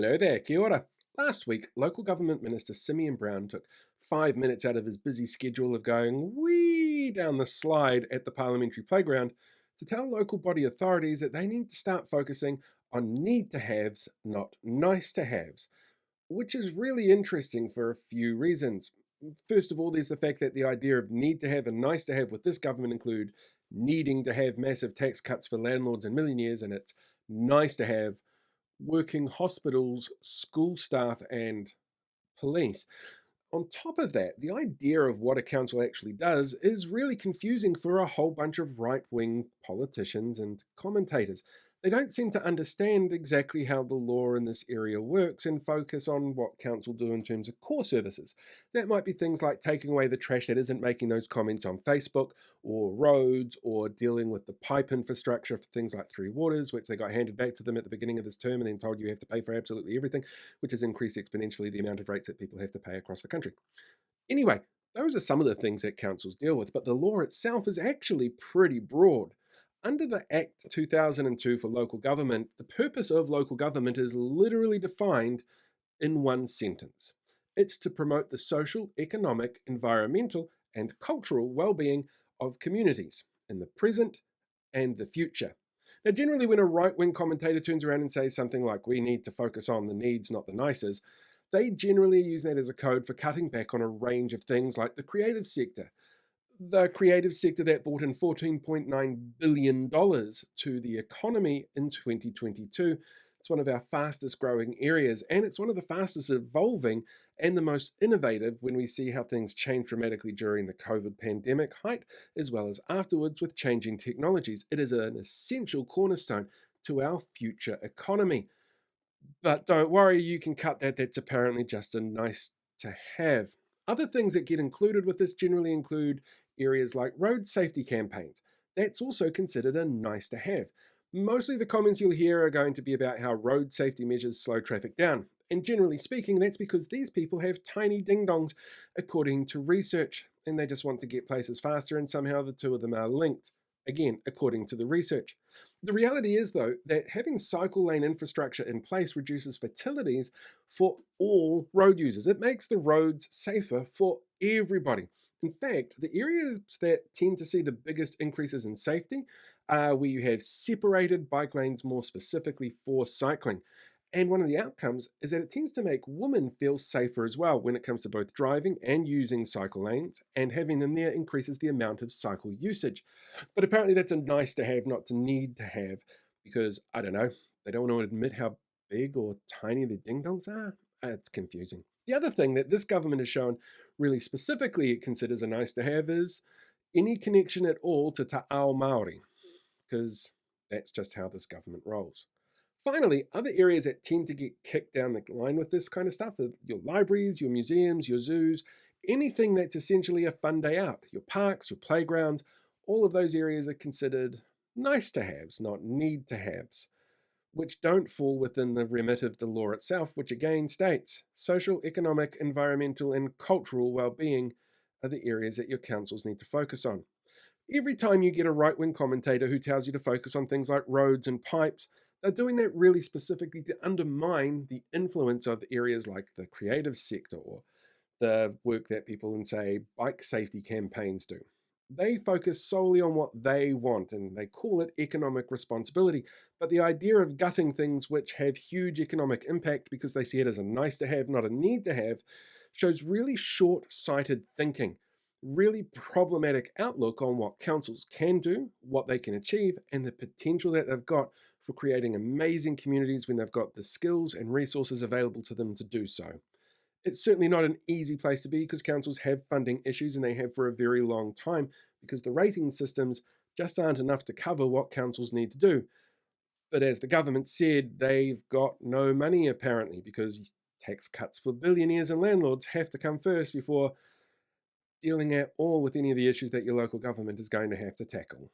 Hello there, kia ora. Last week, local government minister Simeon Brown took 5 minutes out of his busy schedule of going wee down the slide at the parliamentary playground to tell local body authorities that they need to start focusing on need to haves, not nice to haves, which is really interesting for a few reasons. First of all, there's the fact that the idea of need to have and nice to have with this government include needing to have massive tax cuts for landlords and millionaires, and it's nice to have working hospitals, school staff, and police. On top of that, the idea of what a council actually does is really confusing for a whole bunch of right wing politicians and commentators. They don't seem to understand exactly how the law in this area works and focus on what council do in terms of core services. That might be things like taking away the trash that isn't making those comments on Facebook, or roads, or dealing with the pipe infrastructure for things like Three Waters, which they got handed back to them at the beginning of this term and then told you have to pay for absolutely everything, which has increased exponentially the amount of rates that people have to pay across the country. Anyway, those are some of the things that councils deal with, but the law itself is actually pretty broad. Under the Act 2002 for local government, the purpose of local government is literally defined in one sentence. It's to promote the social, economic, environmental, and cultural well-being of communities in the present and the future. Now, generally, when a right wing commentator turns around and says something like, we need to focus on the needs, not the nices, they generally use that as a code for cutting back on a range of things like the creative sector. The creative sector that brought in $14.9 billion to the economy in 2022. It's one of our fastest growing areas, and it's one of the fastest evolving and the most innovative when we see how things changed dramatically during the COVID pandemic height, as well as afterwards with changing technologies. It is an essential cornerstone to our future economy. But don't worry, you can cut that. That's apparently just a nice to have. Other things that get included with this generally include areas like road safety campaigns. That's also considered a nice to have. Mostly the comments you'll hear are going to be about how road safety measures slow traffic down. And generally speaking, that's because these people have tiny ding dongs, according to research, and they just want to get places faster, and somehow the two of them are linked. Again, according to the research. The reality is, though, that having cycle lane infrastructure in place reduces fatalities for all road users. It makes the roads safer for everybody. In fact, the areas that tend to see the biggest increases in safety are where you have separated bike lanes more specifically for cycling. And one of the outcomes is that it tends to make women feel safer as well when it comes to both driving and using cycle lanes, and having them there increases the amount of cycle usage. But apparently, that's a nice to have, not to need to have, because I don't know, they don't want to admit how big or tiny the ding dongs are. It's confusing. The other thing that this government has shown really specifically it considers a nice to have is any connection at all to Te Ao Māori, because that's just how this government rolls. Finally, other areas that tend to get kicked down the line with this kind of stuff are your libraries, your museums, your zoos, anything that's essentially a fun day out, your parks, your playgrounds. All of those areas are considered nice to haves, not need to haves, which don't fall within the remit of the law itself, which again states social, economic, environmental, and cultural well-being are the areas that your councils need to focus on. Every time you get a right wing commentator who tells you to focus on things like roads and pipes, they're doing that really specifically to undermine the influence of areas like the creative sector or the work that people in, say, bike safety campaigns do. They focus solely on what they want and they call it economic responsibility. But the idea of gutting things which have huge economic impact because they see it as a nice to have, not a need to have, shows really short sighted thinking, really problematic outlook on what councils can do, what they can achieve, and the potential that they've got for creating amazing communities when they've got the skills and resources available to them to do so. It's certainly not an easy place to be because councils have funding issues and they have for a very long time because the rating systems just aren't enough to cover what councils need to do. But as the government said, they've got no money apparently because tax cuts for billionaires and landlords have to come first before dealing at all with any of the issues that your local government is going to have to tackle.